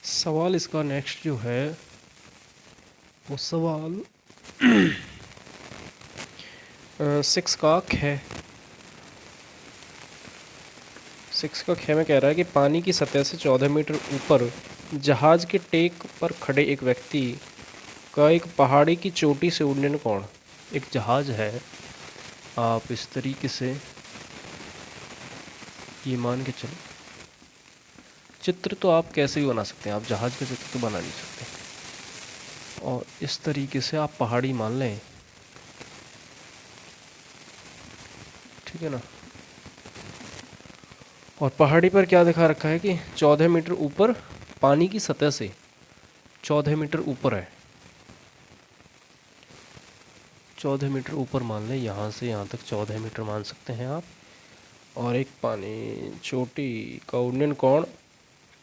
सवाल इसका नेक्स्ट जो है वो सवाल 6 का ख 6 का ख में कह रहा है कि पानी की सतह से 14 मीटर ऊपर जहाज के टेक पर खड़े एक व्यक्ति का एक पहाड़ी की चोटी से उड़ने कोण। एक जहाज है, आप इस तरीके से ये मान के चलो, चित्र तो आप कैसे भी बना सकते हैं, आप जहाज का चित्र तो बना नहीं सकते। और इस तरीके से आप पहाड़ी मान लें, ठीक है ना। और पहाड़ी पर क्या दिखा रखा है कि 14 मीटर ऊपर पानी की सतह से 14 मीटर ऊपर है, 14 मीटर ऊपर मान लें, यहाँ से यहाँ तक 14 मीटर मान सकते हैं आप। और एक पानी चोटी का उन्नयन कोण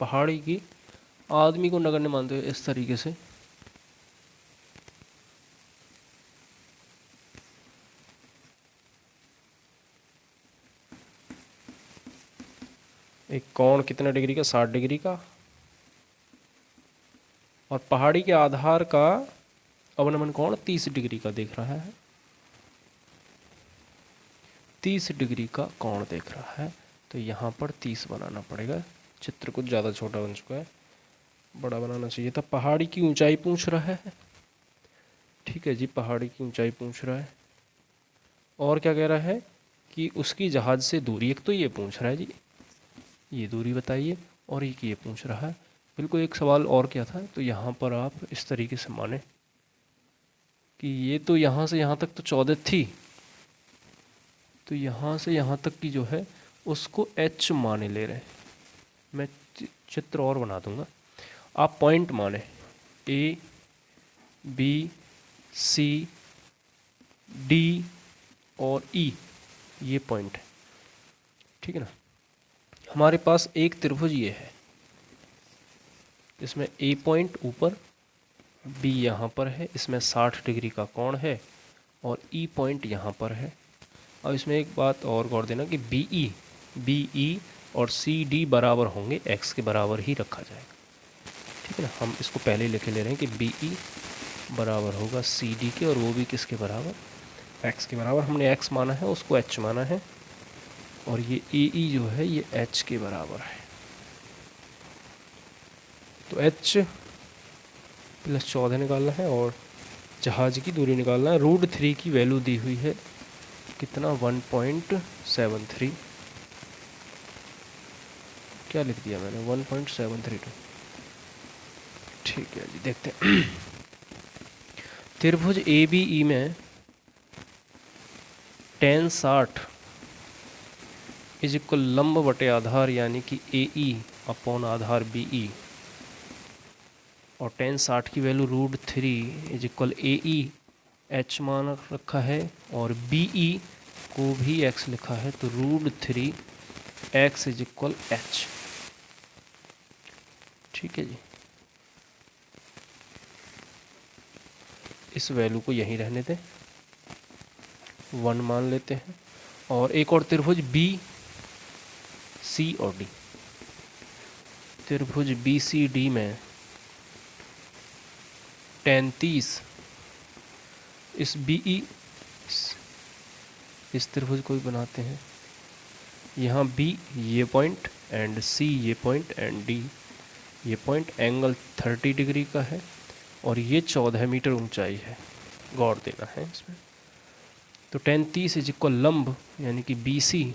पहाड़ी की आदमी को नगण्य मानते हुए इस तरीके से एक कोण कितना डिग्री का, 60 डिग्री का। और पहाड़ी के आधार का अवनमन कोण 30 डिग्री का देख रहा है, 30 डिग्री का कोण देख रहा है। तो यहाँ पर 30 बनाना पड़ेगा। चित्र कुछ ज़्यादा छोटा बन चुका है, बड़ा बनाना चाहिए था। पहाड़ी की ऊंचाई पूछ रहा है, ठीक है जी, पहाड़ी की ऊंचाई पूछ रहा है। और क्या कह रहा है कि उसकी जहाज से दूरी, एक तो ये पूछ रहा है जी, ये दूरी बताइए, और एक ये पूछ रहा है। बिल्कुल एक सवाल और क्या था, तो यहाँ पर आप इस तरीके से माने कि ये तो यहाँ से यहाँ तक तो 14 थी, तो यहाँ से यहाँ तक की जो है उसको h माने ले रहे हैं। मैं चित्र और बना दूंगा, आप पॉइंट माने A B C D और E, ये पॉइंट है, ठीक है ना। हमारे पास एक त्रिभुज ये है, इसमें A पॉइंट ऊपर, B यहाँ पर है, इसमें 60 डिग्री का कोण है, और E पॉइंट यहाँ पर है। अब इसमें एक बात और गौर देना कि BE और CD बराबर होंगे, x के बराबर ही रखा जाएगा, ठीक है ना। हम इसको पहले ही लिखे ले रहे हैं कि BE बराबर होगा CD के, और वो भी किसके बराबर, x के बराबर। हमने x माना है, उसको h माना है, और ये AE जो है ये h के बराबर है। तो h प्लस 14 निकालना है और जहाज की दूरी निकालना है। √3 की वैल्यू दी हुई है, कितना, 1.73, क्या लिख दिया मैंने, 1.732, ठीक है जी। देखते हैं त्रिभुज ABE में tan 60 इज इक्वल लंब बटे आधार यानी कि AE अपॉन आधार BE, और tan 60 की value √3 is equal AE h मान रखा है, और BE को भी x लिखा है, तो √3 x इज इक्वल h, ठीक है जी। इस वैल्यू को यहीं रहने दें, 1 मान लेते हैं। और एक और त्रिभुज BC और D, त्रिभुज BCD में tan 30 इस BE, इस त्रिभुज को भी बनाते हैं, यहाँ B ये पॉइंट एंड C ये पॉइंट एंड D ये पॉइंट, एंगल 30 डिग्री का है, और ये 14 मीटर ऊंचाई है, गौर देना है इसमें। तो tan 30 इज इक्वल लंब यानी कि BC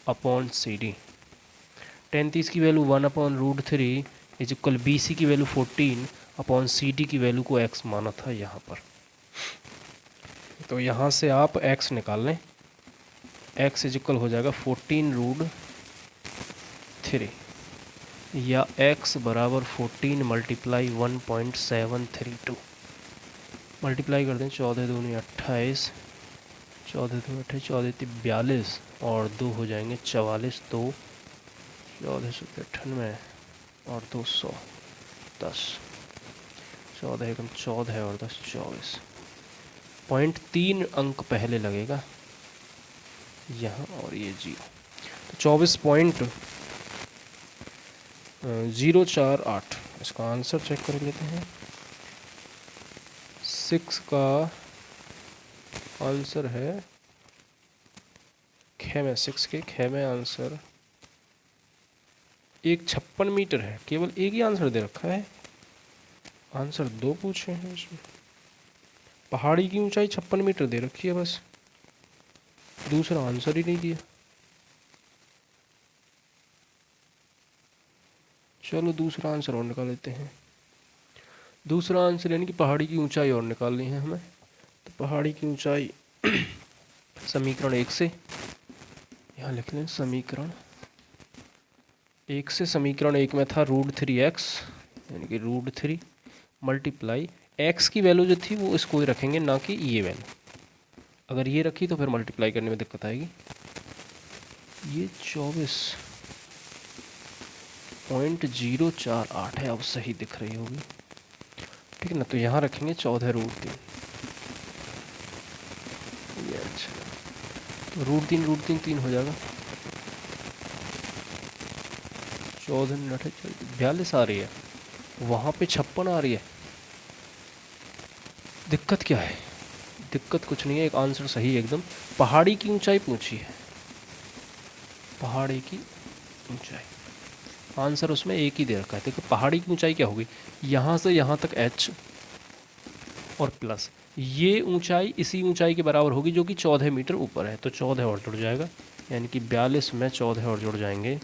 अपॉन CD। tan 30 की value 1 upon √3 is equal BC की वैल्यू 14 अपॉन CD की वैल्यू को x माना था यहाँ पर। तो यहाँ से आप x निकाल लें, x इज इक्वल हो जाएगा 14√3, या x बराबर 14 मल्टीप्लाई 1.732, मल्टीप्लाई कर दें, 14 दूनी 28, 14 दूनी 28, 14 42, और 2 हो जाएंगे 44, 2 1498 और 210, 14 एकम 14 और 10 24, 0.3 अंक पहले लगेगा यहाँ, और ये 0, तो 24.048 इसका आंसर चेक कर लेते हैं। 6 का आंसर है ख में, 6 के ख में आंसर 156 मीटर है। केवल एक ही आंसर दे रखा है, आंसर 2 पूछे हैं इसमें। पहाड़ी की ऊंचाई 56 मीटर दे रखी है बस, दूसरा आंसर ही नहीं दिया। चलो दूसरा आंसर और निकाल लेते हैं। दूसरा आंसर यानी कि पहाड़ी की ऊंचाई और निकालनी है हमें। तो पहाड़ी की ऊंचाई समीकरण 1 से, यहाँ लिख लें समीकरण 1 से। समीकरण 1 में था √3x यानी कि √3 मल्टीप्लाई x की वैल्यू जो थी वो इसको ही रखेंगे, ना कि ये वैल्यू। अगर ये रखी तो फिर मल्टीप्लाई करने में दिक्कत आएगी। ये 24.048 है, अब सही दिख रही होगी, ठीक है ना। तो यहाँ रखेंगे 14√3। ये अच्छा, तो √3 3 हो जाएगा। 14 मिनट है, 42 आ रही है, वहाँ पे 56 आ रही है। दिक्कत क्या है? दिक्कत कुछ नहीं है, एक आंसर सही एकदम। पहाड़ी की ऊंचाई पूछी है, पहाड़ी की ऊंचाई, आंसर उसमें एक ही दे रखा है। देखो पहाड़ी की ऊंचाई क्या होगी, यहाँ से यहाँ तक h और प्लस ये ऊंचाई इसी ऊंचाई के बराबर होगी जो कि 14 मीटर ऊपर है। तो 14 और जुड़ जाएगा, यानी कि 42 में 14 और जुड़ जाएंगे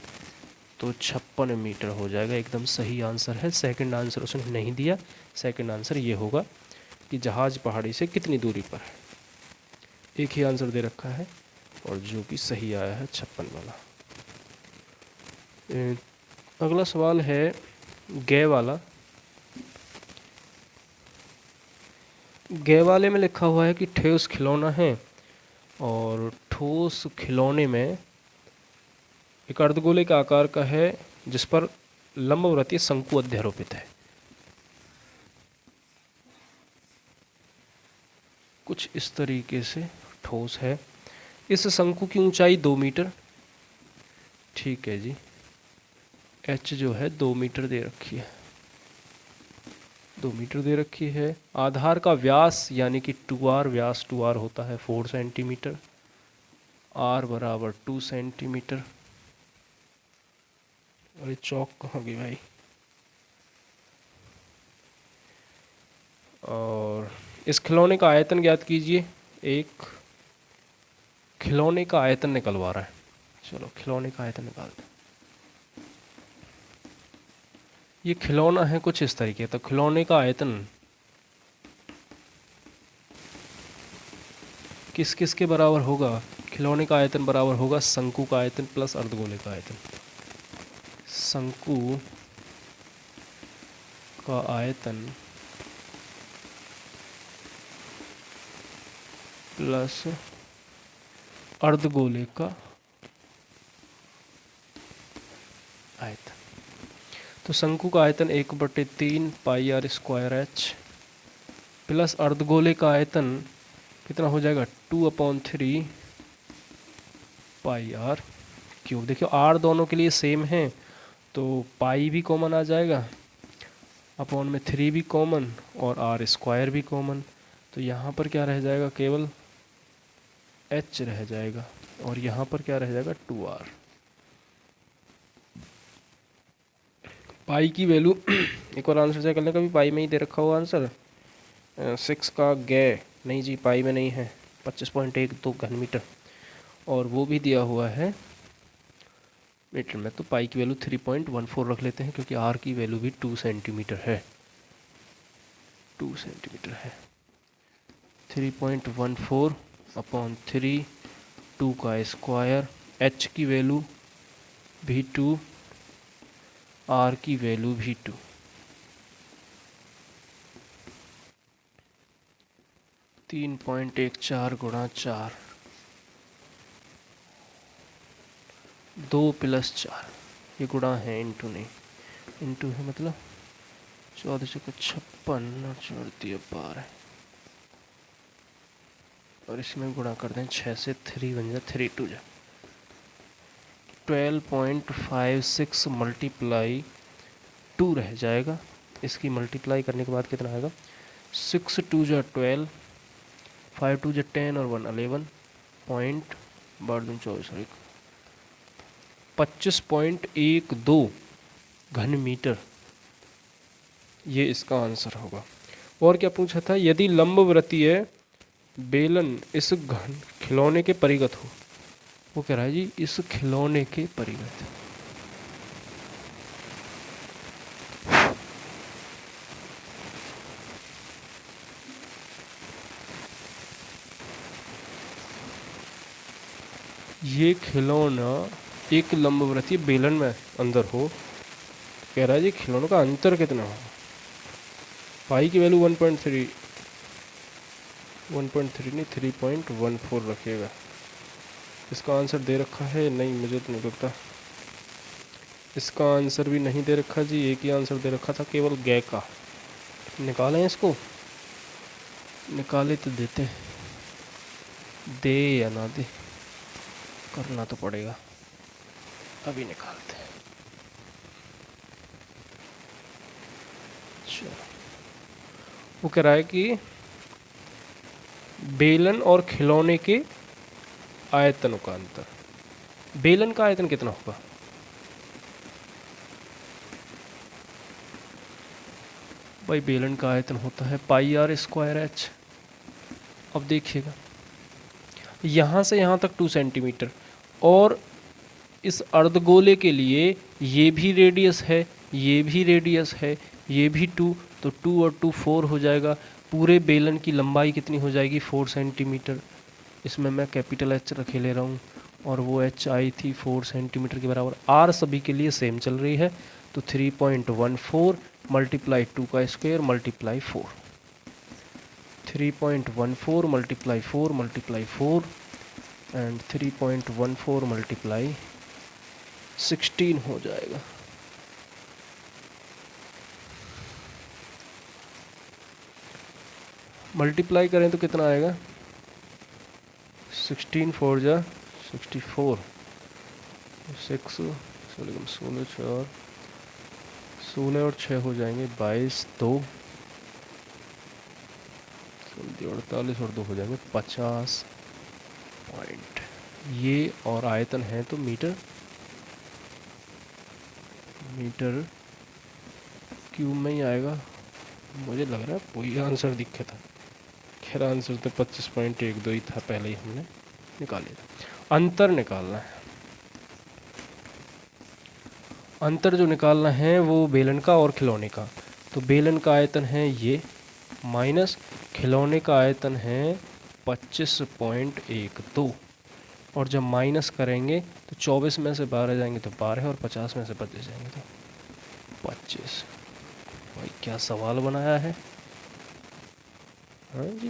तो 56 मीटर हो जाएगा। एकदम सही आंसर है। सेकंड आंसर उसने नहीं दिया, सेकंड आंसर ये होगा कि जहाज़ पहाड़ी से कितनी दूरी पर है। एक ही आंसर दे रखा है और जो कि सही आया है 56 वाला। अगला सवाल है गे वाला। गे वाले में लिखा हुआ है कि ठोस खिलौना है और ठोस खिलौने में एक अर्धगोले का आकार का है जिस पर लंबवृत्तीय शंकु अध्यारोपित है। कुछ इस तरीके से ठोस है। इस शंकु की ऊंचाई 2 मीटर, ठीक है जी। h जो है 2 मीटर दे रखी है, 2 मीटर दे रखी है। आधार का व्यास यानी कि 2r, व्यास 2r होता है 4 सेंटीमीटर, r बराबर 2 सेंटीमीटर। अरे चौक कहाँ गई भाई। और इस खिलौने का आयतन ज्ञात कीजिए। एक खिलौने का आयतन निकलवा रहा है, चलो खिलौने का आयतन निकालते हैं। ये खिलौना है कुछ इस तरीके, तो खिलौने का आयतन किस किस के बराबर होगा? खिलौने का आयतन बराबर होगा शंकु का आयतन प्लस अर्धगोले का आयतन। शंकु का आयतन प्लस अर्धगोले का आयतन। तो शंकु का आयतन 1/3 पाई r स्क्वायर h प्लस अर्धगोले का आयतन कितना हो जाएगा 2/3 पाई r क्यूब। देखियो r दोनों के लिए सेम है तो पाई भी कॉमन आ जाएगा, अपॉन में 3 भी कॉमन और r स्क्वायर भी कॉमन। तो यहाँ पर क्या रह जाएगा, केवल h रह जाएगा और यहाँ पर क्या रह जाएगा 2r। पाई की वैल्यू एक और आंसर चेक करने का भी पाई में ही दे रखा हुआ आंसर। 6 का गे नहीं जी, पाई में नहीं है, 25.12 घन मीटर, और वो भी दिया हुआ है मीटर में। तो पाई की वैल्यू 3.14 रख लेते हैं क्योंकि आर की वैल्यू भी 2 सेंटीमीटर है, 2 सेंटीमीटर है। 3.14 अपॉन 3, 2 का स्क्वायर, h की वैल्यू भी 2, r की वैल्यू भी 2। तीन 3.14 गुणा 4, 2 + 4, ये गुणा है इंटू नहीं, इंटू है मतलब 14 को 56 और 4 दिया 12 और इसमें गुणा कर दें 6 से, 3 बन जाए 3 2 जा 12.56 मल्टीप्लाई 2 रह जाएगा। इसकी मल्टीप्लाई करने के बाद कितना आएगा, 6 2 जा 12, 5 2 जा 10 और 1 11 पॉइंट 25.12 घन मीटर, ये इसका आंसर होगा। और क्या पूछा था, यदि लंबवृत्तीय बेलन इस घन खिलौने के परिगत हो, वो कह रहा है जी इस खिलौने के परिगत। ये खिलौना एक लंबवृत्तीय बेलन में अंदर हो, कह रहा है जी खिलौनों का अंतर कितना हो। पाई की वैल्यू 1.3 नहीं 3.14 रखिएगा। इसका आंसर दे रखा है, नहीं मुझे तो नहीं लगता इसका आंसर भी नहीं दे रखा जी, एक ही आंसर दे रखा था केवल गै का। निकालें इसको, निकाले तो देते, दे या ना दे करना तो पड़ेगा, अभी निकालते हैं। चलो, वो कह रहा है कि बेलन और खिलौने के आयतनों का अंतर। बेलन का आयतन कितना होगा, भाई बेलन का आयतन होता है पाई आर स्क्वायर एच। अब देखिएगा यहाँ से यहाँ तक 2 सेंटीमीटर, और इस अर्धगोले के लिए ये भी रेडियस है, ये भी रेडियस है, ये भी 2, तो 2 और 2 4 हो जाएगा। पूरे बेलन की लंबाई कितनी हो जाएगी, 4 सेंटीमीटर। इसमें मैं कैपिटल एच रखे ले रहा हूँ, और वो एच आई थी 4 सेंटीमीटर के बराबर। आर सभी के लिए सेम चल रही है, तो 3.14 मल्टीप्लाई 2 का square multiply 4, 3.14 multiply 4 multiply 4 and 3.14 multiply 16 हो जाएगा। मल्टीप्लाई करें तो कितना आएगा, 16 4 जा 64, 16 और 6 हो जाएंगे 22, 2 48 और 2 हो जाएंगे 50 पॉइंट। ये और आयतन है तो मीटर क्यूब में ही आएगा, मुझे लग रहा है वही आंसर दिखे था। खैर आंसर तो 25.12 ही था, पहले ही हमने निकाल लिया था। अंतर निकालना है, अंतर जो निकालना है वो बेलन का और खिलौने का। तो बेलन का आयतन है ये, माइनस खिलौने का आयतन है 25.12, और जब माइनस करेंगे तो 24 में से 12 जाएंगे तो 12, और 50 में से 25 जाएंगे तो 25। भाई क्या सवाल बनाया है, हाँ जी।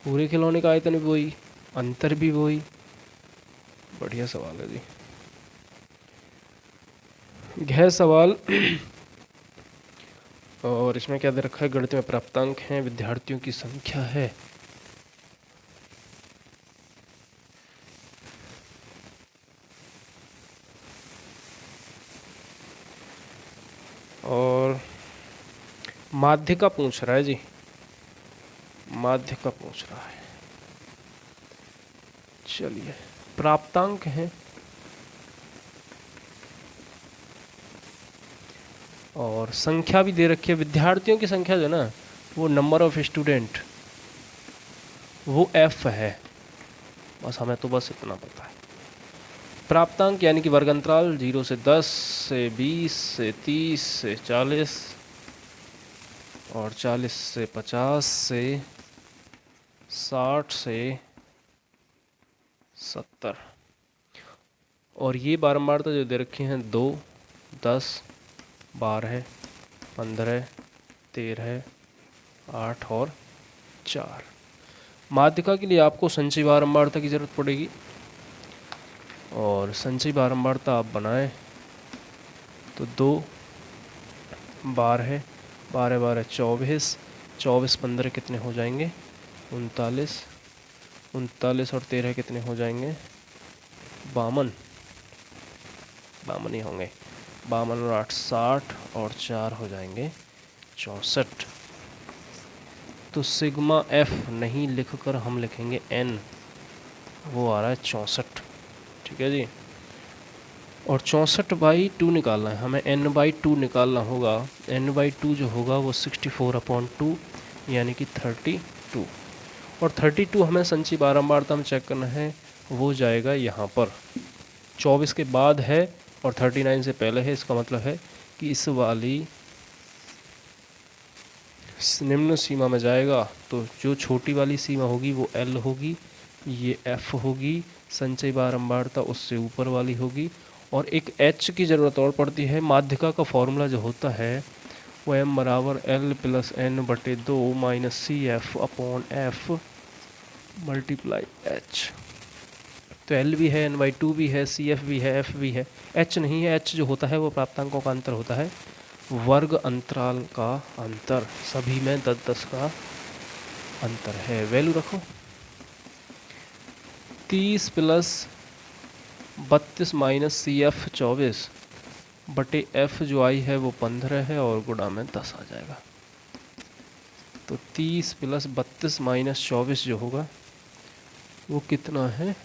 पूरे खिलौने का आयतन भी वही, अंतर भी वही, बढ़िया सवाल है जी। गहरा सवाल और इसमें क्या दे रखा है, गणित में प्राप्तांक हैं, विद्यार्थियों की संख्या है। और माध्य का पूछ रहा है जी, माध्य का पूछ रहा है। चलिए, प्राप्तांक हैं और संख्या भी दे रखी है। विद्यार्थियों की संख्या जो है ना, वो नंबर ऑफ स्टूडेंट, वो f है, बस हमें तो बस इतना पता है। प्राप्तांक यानी कि वर्ग अंतराल 0 से 10 से 20 से 30 से 40 और 40 से 50 से 60 से 70। और ये बारंबारता जो दे रखी हैं 2, 10, 12, 15, 13, 8 और 4। माध्यिका के लिए आपको संचयी बारंबारता की ज़रूरत पड़ेगी, और संचयी बारंबारता आप बनाएं तो 2, 12, 12, 12, 24, 24, 15 कितने हो जाएंगे 39, 39 और 13 कितने हो जाएंगे 52 ही होंगे। 52 और 8 60 और 4 हो जाएंगे 64। तो सिग्मा एफ नहीं लिखकर हम लिखेंगे एन, वो आ रहा है 64। ठीक है जी। और 64/2 निकालना है हमें, n/2 निकालना होगा। n/2 जो होगा वो 64/2 यानी कि 32। और 32 हमें संचयी बारंबारता में चेक करना है, वो जाएगा यहाँ पर। 24 के बाद है और 39 से पहले है, इसका मतलब है कि इस वाली निम्न सीमा में जाएगा। तो जो छोटी वाली सीमा होगी वो L होगी, ये F होगी, संचयी बारंबारता उससे ऊपर वाली होगी। और एक H की ज़रूरत और पड़ती है। माध्यिका का फॉर्मूला जो होता है वो m बराबर L+N/2 - CF/F मल्टीप्लाई H। तो L भी है, N/2 भी है, CF भी है, F भी है, H नहीं है। H जो होता है वो प्राप्तांकों का अंतर होता है, वर्ग अंतराल का अंतर। सभी में 10-10 का अंतर है। वैल्यू रखो 30 + 32 - CF 24 बटे F जो आई है वो 15 है और गुणा में 10 आ जाएगा। तो 30 + 32 - 24 जो होगा वो कितना है,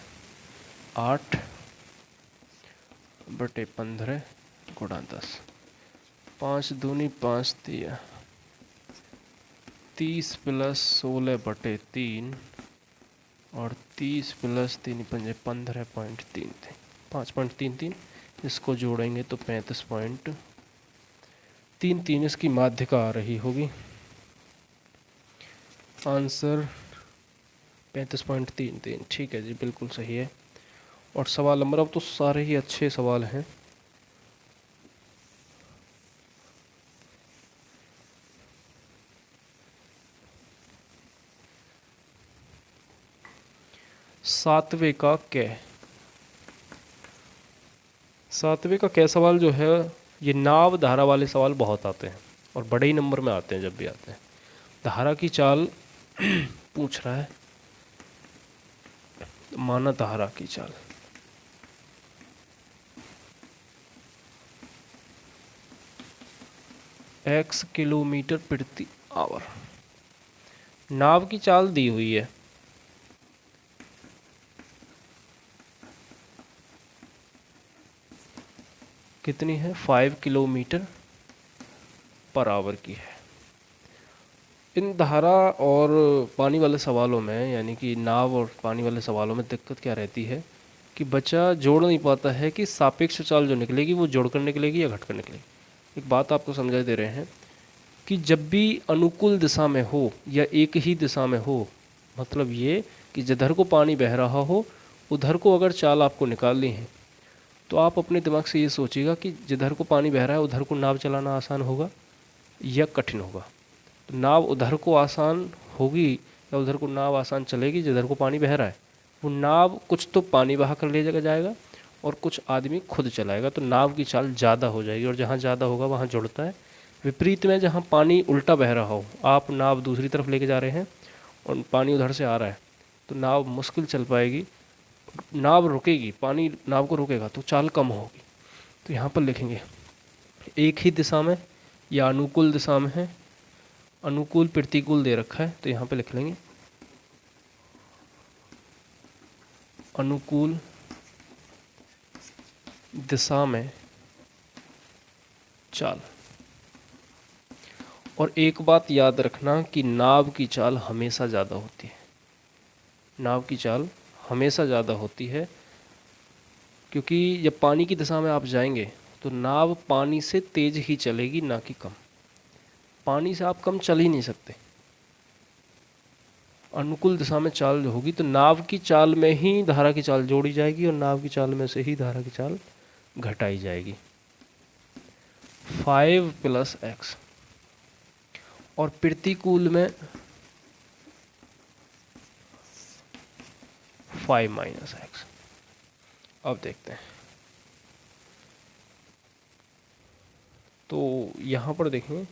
8 बटे 15 गुणा 10। 5 दूनी 5 दिया, 30 + 16 बटे 3 और 30 + 3 पंजे 15.3 थे, 5.33। इसको जोड़ेंगे तो 35.33 इसकी माध्यिका आ रही होगी। आंसर 35.33। ठीक है जी, बिल्कुल सही है। और सवाल नंबर, अब तो सारे ही अच्छे सवाल हैं। सातवें का कै सवाल जो है, ये नाव धारा वाले सवाल बहुत आते हैं और बड़े ही नंबर में आते हैं जब भी आते हैं। धारा की चाल पूछ रहा है, माना धारा की चाल। x किलोमीटर प्रति आवर। नाव की चाल दी हुई है, कितनी है, 5 किलोमीटर पर आवर की है। इन धारा और पानी वाले सवालों में, यानी कि नाव और पानी वाले सवालों में दिक्कत क्या रहती है कि बच्चा जोड़ नहीं पाता है कि सापेक्ष चाल जो निकलेगी वो जोड़कर निकलेगी या घटकर निकलेगी। एक बात आपको समझा दे रहे हैं कि जब भी अनुकूल दिशा में हो या एक ही दिशा में हो, मतलब ये कि जिधर को पानी बह रहा हो उधर को अगर चाल आपको निकालनी है, तो आप अपने दिमाग से ये सोचिएगा कि जिधर को पानी बह रहा है उधर को नाव चलाना आसान होगा या कठिन होगा। तो नाव उधर को आसान होगी या उधर को नाव आसान चलेगी जिधर को पानी बह रहा है। वो नाव कुछ तो पानी बहा कर ले जाएगा और कुछ आदमी खुद चलाएगा, तो नाव की चाल ज़्यादा हो जाएगी और जहाँ ज़्यादा होगा वहाँ जुड़ता है। विपरीत में जहाँ पानी उल्टा बह रहा हो, आप नाव दूसरी तरफ लेके जा रहे हैं और पानी उधर से आ रहा है, तो नाव मुश्किल चल पाएगी, नाव रुकेगी, पानी नाव को रोकेगा तो चाल कम होगी। तो यहाँ पर लिखेंगे एक ही दिशा में या अनुकूल दिशा में है, अनुकूल प्रतिकूल दे रखा है तो यहाँ पे लिख लेंगे अनुकूल दिशा में चाल। और एक बात याद रखना कि नाव की चाल हमेशा ज़्यादा होती है, नाव की चाल हमेशा ज़्यादा होती है, क्योंकि जब पानी की दिशा में आप जाएंगे तो नाव पानी से तेज ही चलेगी, ना कि कम। पानी से आप कम चल ही नहीं सकते। अनुकूल दिशा में चाल जो होगी तो नाव की चाल में ही धारा की चाल जोड़ी जाएगी और नाव की चाल में से ही धारा की चाल घटाई जाएगी। 5 + x और प्रतिकूल में 5 - x। अब देखते हैं, तो यहाँ पर देखें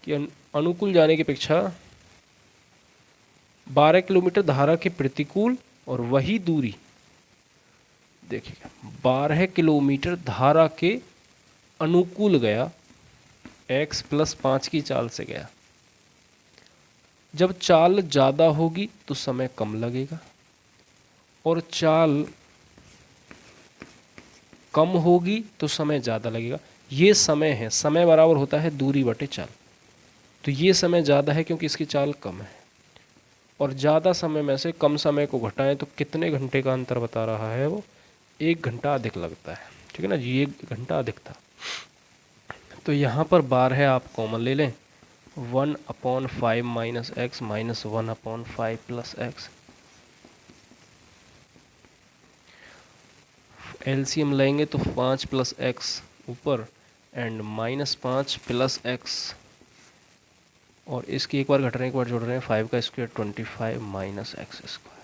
कि अनुकूल जाने की अपेक्षा 12 किलोमीटर धारा के प्रतिकूल और वही दूरी देखिएगा 12 किलोमीटर धारा के अनुकूल गया, x प्लस 5 की चाल से गया। जब चाल ज़्यादा होगी तो समय कम लगेगा, और चाल कम होगी तो समय ज़्यादा लगेगा। ये समय है, समय बराबर होता है दूरी बटे चाल। तो ये समय ज़्यादा है क्योंकि इसकी चाल कम है, और ज़्यादा समय में से कम समय को घटाएं तो कितने घंटे का अंतर बता रहा है वो, 1 घंटा अधिक लगता है। ठीक है ना जी, 1 घंटा अधिक था। तो यहाँ पर 12 आप कॉमन ले लें, 1/5 minus x minus 1/5 plus x. LCM लेंगे तो 5 प्लस एक्स ऊपर एंड माइनस 5 प्लस एक्स, और इसकी एक बार घट रहे हैं एक बार जोड़ रहे हैं, 5 का स्क्वायर 25 माइनस एक्स स्क्वायर।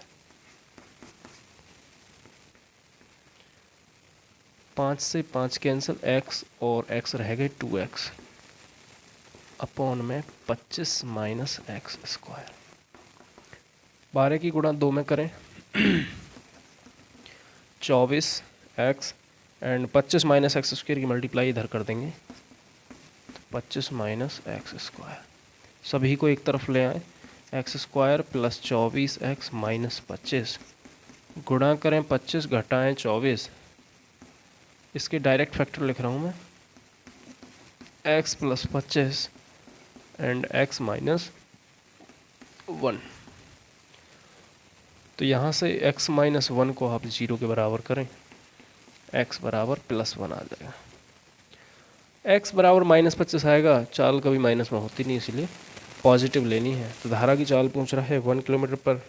5 से 5 कैंसिल, एक्स और एक्स रह गए 2x अपॉन में 25 माइनस एक्स स्क्वायर। 12 की गुणा 2 में करें 24 x and 25 minus x square की मल्टीप्लाई इधर कर देंगे, तो 25 माइनस एक्स स्क्वायर। सभी को एक तरफ ले आए, x square plus 24 x minus 25 गुणा करें 25 घटाएं 24, इसके डायरेक्ट फैक्टर लिख रहा हूँ मैं, x plus 25 and x minus 1। तो यहाँ से x माइनस 1 को आप 0 के बराबर करें, x बराबर प्लस 1 आ जाएगा। x बराबर माइनस 25 आएगा, चाल कभी माइनस में होती नहीं इसलिए पॉजिटिव लेनी है। तो धारा की चाल पूछ रहा है 1 किलोमीटर पर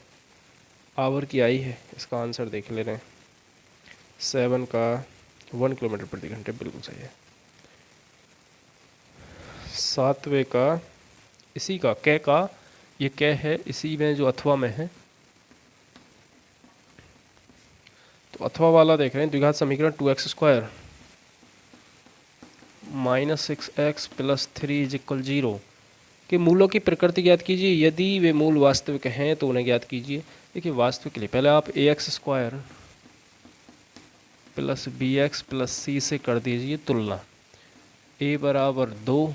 आवर की आई है, इसका आंसर देख ले रहे हैं, 7 का 1 किलोमीटर प्रति घंटे, बिल्कुल सही है। 7वें का इसी का कै का, ये कै है इसी में जो अथवा में है, तो अथवा वाला देख रहे हैं, द्विघात समीकरण 2x square minus 6x plus 3 is equal 0 के मूलों की प्रकृति ज्ञात कीजिए। यदि वे मूल वास्तविक हैं तो उन्हें ज्ञात कीजिए। देखिए वास्तविक के लिए पहले आप ax square plus bx plus c से कर दीजिए तुलना, a बराबर 2,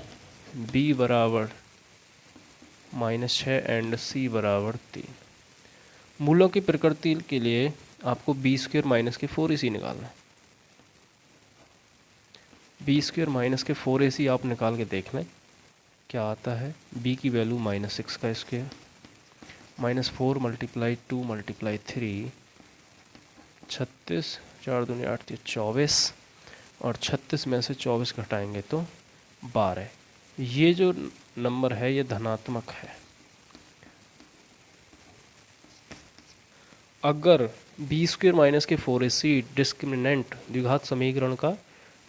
b बराबर -6 एंड c बराबर 3। मूलों की प्रकृति के लिए आपको बी स्क्वायर माइनस के 4ac निकालना है। बी स्क्वायर माइनस के 4ac आप निकाल के देख लें क्या आता है। b की वैल्यू -6 का स्क्वायर -4 मल्टीप्लाई 2 मल्टीप्लाई 3 36, 4 दूनी 8 24, और 36 में से 24 घटाएंगे तो 12। ये जो नंबर है ये धनात्मक है। अगर बी स्क्वायर माइनस के 4ac डिस्क्रिमिनेंट, द्विघात समीकरण का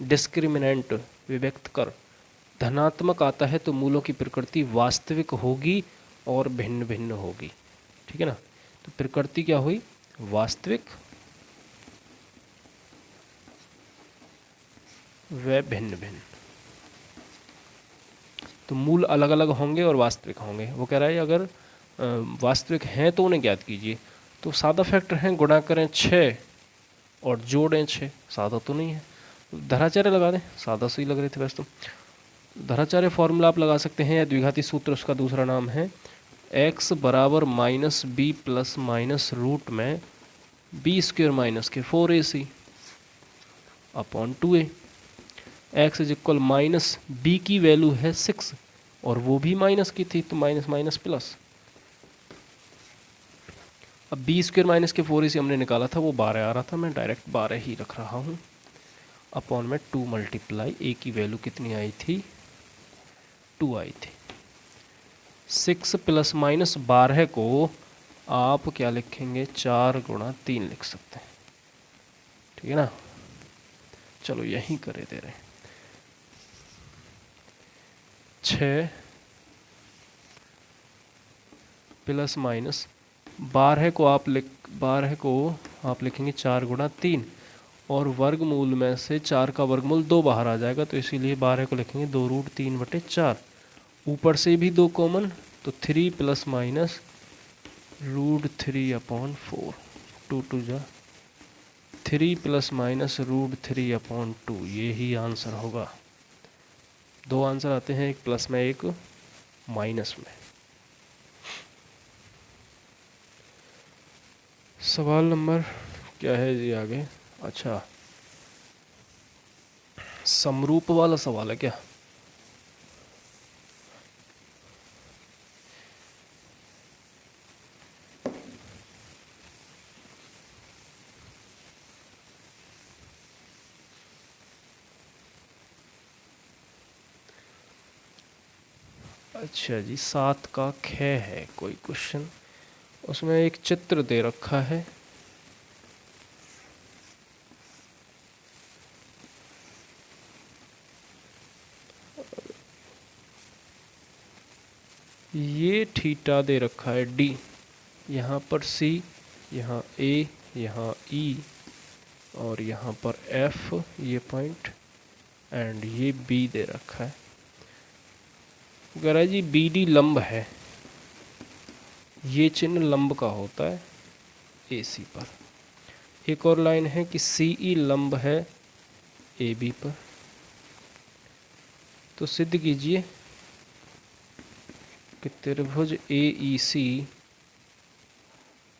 डिस्क्रिमिनेंट विभक्त कर धनात्मक आता है तो मूलों की प्रकृति वास्तविक होगी और भिन्न भिन्न होगी। ठीक है ना, तो प्रकृति क्या हुई, वास्तविक व भिन्न भिन्न। तो मूल अलग अलग होंगे और वास्तविक होंगे। वो कह रहा है अगर वास्तविक हैं तो उन्हें ज्ञात कीजिए। तो सादा फैक्टर हैं, गुणा करें 6 और जोड़ें 6, सादा तो नहीं है, धराचार्य लगा दें, सादा सही लग रहे थे वैसे तो। धराचार्य फॉर्मूला आप लगा सकते हैं, या द्विघाती सूत्र उसका दूसरा नाम है, x बराबर minus B plus minus root में बी स्क्वायर माइनस के 4ac upon 2a। x is equal minus B की वैल्यू है 6 और वो भी माइनस की थी, तो माइनस माइनस प्लस। अब बी स्क्वायर माइनस के 4ac हमने निकाला था, वो 12 आ रहा था, मैं डायरेक्ट 12 ही रख रहा हूँ, अपॉन में 2 मल्टीप्लाई a की वैल्यू कितनी आई थी, 2 आई थी। 6 प्लस माइनस 12 को आप क्या लिखेंगे, 4 गुणा 3 लिख सकते हैं। ठीक है ना, चलो यहीं करे दे रहे हैं। 6 प्लस माइनस 12 को आप लिखेंगे 4 गुणा 3, और वर्गमूल में से 4 का वर्गमूल 2 बाहर आ जाएगा, तो इसीलिए 12 को लिखेंगे 2√3/4। ऊपर से भी 2 कॉमन, तो 3 प्लस माइनस √3/4, 2 2 जा 3 प्लस माइनस √3/2, ये ही आंसर होगा। दो आंसर आते हैं, एक प्लस में एक माइनस में। सवाल नंबर क्या है जी आगे? अच्छा, समरूप वाला सवाल है क्या? अच्छा जी, 7 का ख है कोई क्वेश्चन, उसमें एक चित्र दे रखा है। ये थीटा दे रखा है d, यहाँ पर c, यहाँ a, यहाँ e, और यहाँ पर f ये पॉइंट, एंड ये b दे रखा है। अगर जी BD लंब है, ये चिन्ह लंब का होता है AC पर। एक और लाइन है कि CE लंब है AB पर। तो सिद्ध कीजिए कि त्रिभुज AEC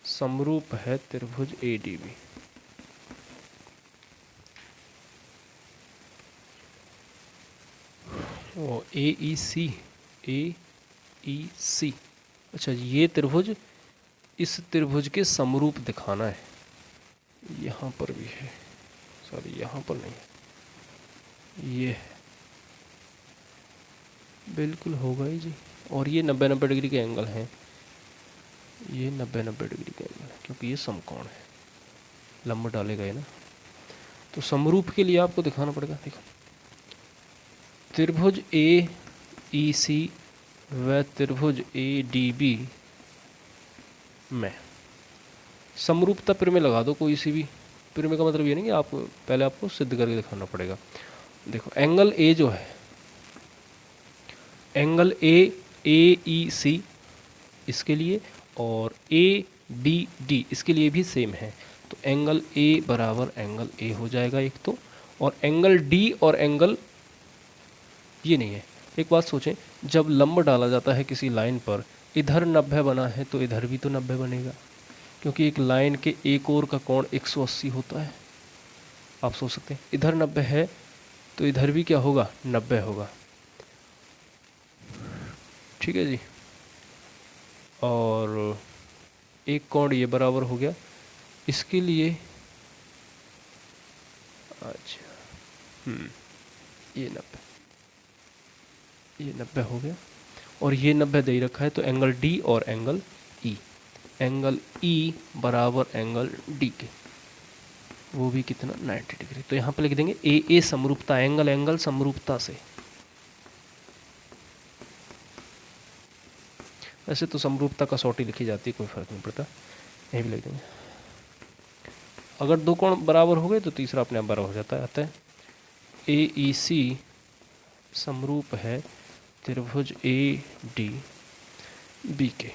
समरूप है त्रिभुज ADB। ओ AEC, AEC, अच्छा ये त्रिभुज इस त्रिभुज के समरूप दिखाना है। यहाँ पर भी है, सॉरी यहाँ पर नहीं है, ये है, बिल्कुल होगा ही जी। और ये 90-90 डिग्री के एंगल हैं, ये 90-90 डिग्री के एंगल है, क्योंकि ये समकोण है, लंब डाले गए ना। तो समरूप के लिए आपको दिखाना पड़ेगा। देखो, त्रिभुज AEC व त्रिभुज ADB में समरूपता प्रमेय लगा दो, कोई सी भी प्रमेय का मतलब ये नहीं कि आप पहले आपको सिद्ध करके दिखाना पड़ेगा। देखो एंगल A जो है, एंगल AEC इसके लिए और ADD इसके लिए भी सेम है। तो एंगल A बराबर एंगल A हो जाएगा एक तो, और एंगल D और एंगल ये नहीं है। एक बात सोचें, जब लंब डाला जाता है किसी लाइन पर, इधर 90 बना है तो इधर भी तो 90 बनेगा, क्योंकि एक लाइन के एक ओर का कोण 180 होता है। आप सोच सकते हैं इधर 90 है तो इधर भी क्या होगा, 90 होगा। ठीक है जी। और एक कोण ये बराबर हो गया, इसके लिए अच्छा ये 90 हो गया, और ये 90 दे रखा है। तो एंगल D और एंगल E, एंगल E बराबर एंगल D के, वो भी कितना 90 डिग्री। तो यहाँ पे लिख देंगे AA समरूपता, एंगल एंगल समरूपता से। वैसे तो समरूपता कसौटी लिखी जाती है, कोई फर्क नहीं पड़ता, यहीं भी लिख देंगे। अगर दो कोण बराबर हो गए तो तीसरा अपने आप बराबर हो जाता है। अतः AEC समरूप है त्रिभुज ADB के।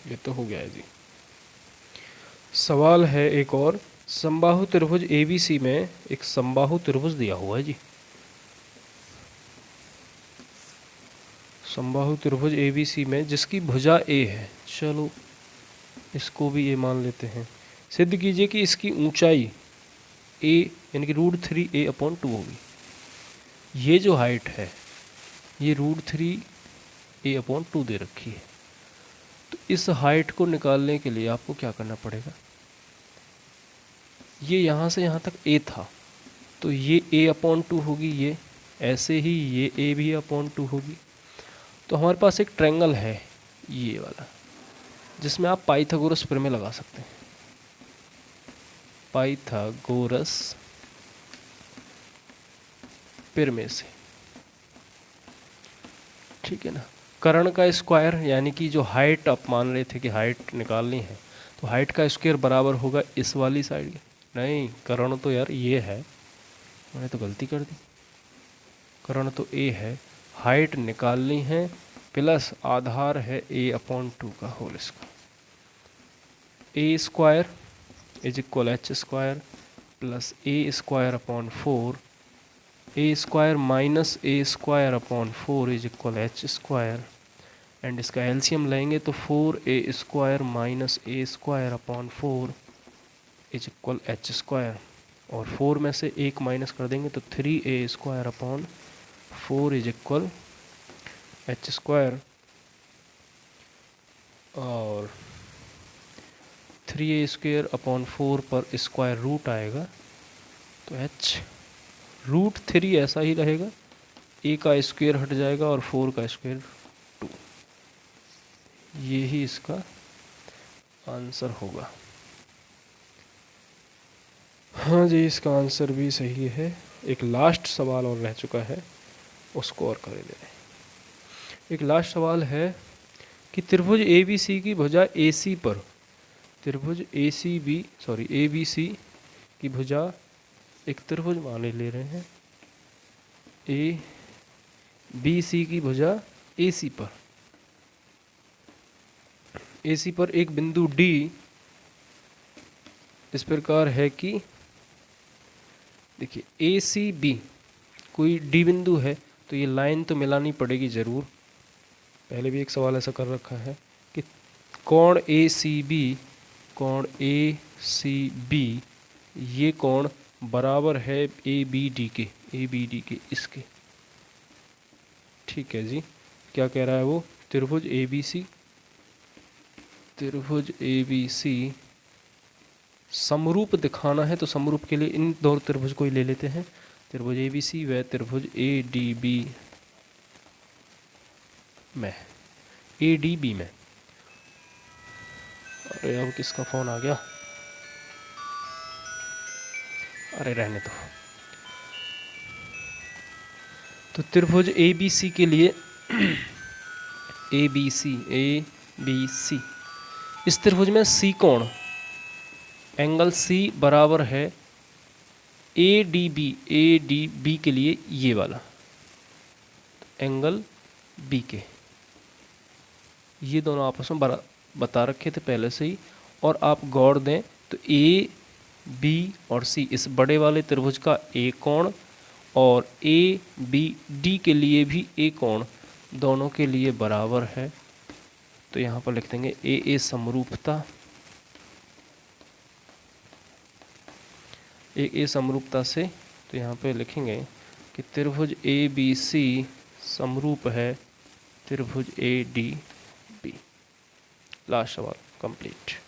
ये तो हो गया है जी। सवाल है एक और, समबाहु त्रिभुज ABC में एक समबाहु त्रिभुज दिया हुआ है जी। समबाहु त्रिभुज ABC में जिसकी भुजा A है, चलो इसको भी A मान लेते हैं। सिद्ध कीजिए कि इसकी ऊंचाई A यानी कि √3a/2 होगी। ये जो हाइट है ये √3a/2 दे रखी है। तो इस हाइट को निकालने के लिए आपको क्या करना पड़ेगा, ये यहाँ से यहाँ तक A था, तो ये a/2 होगी, ये ऐसे ही ये A भी a/2 होगी। तो हमारे पास एक ट्रायंगल है ये वाला, जिसमें आप पाइथागोरस प्रमेय लगा सकते हैं। पाइथागोरस प्रमेय से, ठीक है ना। कर्ण का स्क्वायर, यानी कि जो हाइट आप मान रहे थे कि हाइट निकालनी है, तो हाइट का स्क्वायर बराबर होगा इस वाली साइड के। नहीं, कर्ण तो यार ये है, मैंने तो गलती कर दी, कर्ण तो A है, हाइट निकालनी है, प्लस आधार है a/2 का whole square. A² is equal H² plus A square upon 4, A square minus A square upon 4 is equal H square, and इसका एलसीएम लेंगे तो 4a square minus A square upon 4 is equal H square, और 4 में से एक minus कर देंगे तो 3a square upon 4 is equal H square, और 3a स्क्वायर अपॉन 4 पर स्क्वायर रूट आएगा तो h रूट 3 ऐसा ही रहेगा, a का स्क्वायर हट जाएगा और 4 का स्क्वायर 2। ये ही इसका आंसर होगा। हाँ जी, इसका आंसर भी सही है। एक लास्ट सवाल और रह चुका है, उसको और कर लें। एक लास्ट सवाल है कि त्रिभुज ABC की भुजा AC पर, त्रिभुज ABC की भुजा एक त्रिभुज माने ले रहे हैं, ABC की भुजा AC पर एक बिंदु D इस प्रकार है कि देखिए ACB कोई D बिंदु है तो ये लाइन तो मिलानी पड़ेगी ज़रूर। पहले भी एक सवाल ऐसा कर रखा है कि कोण ACB ये कोण बराबर है ABD के इसके। ठीक है जी, क्या कह रहा है वो, त्रिभुज ABC समरूप दिखाना है, तो समरूप के लिए इन दो त्रिभुज को ही ले लेते हैं, त्रिभुज ABC व त्रिभुज ADB में। अरे अब किसका फोन आ गया, अरे रहने दो। तो त्रिभुज ABC के लिए ABC इस त्रिभुज में C कोण, एंगल C बराबर है ADB के लिए ये वाला एंगल B के, ये दोनों आपस में बता रखे थे पहले से ही, और आप गौर दें तो AB और C इस बड़े वाले त्रिभुज का A कोण और ABD के लिए भी A कोण दोनों के लिए बराबर है। तो यहाँ पर लिख देंगे AA समरूपता, AA समरूपता से, तो यहाँ पे लिखेंगे कि त्रिभुज ABC समरूप है त्रिभुज ADB। लास्ट सवाल कंप्लीट।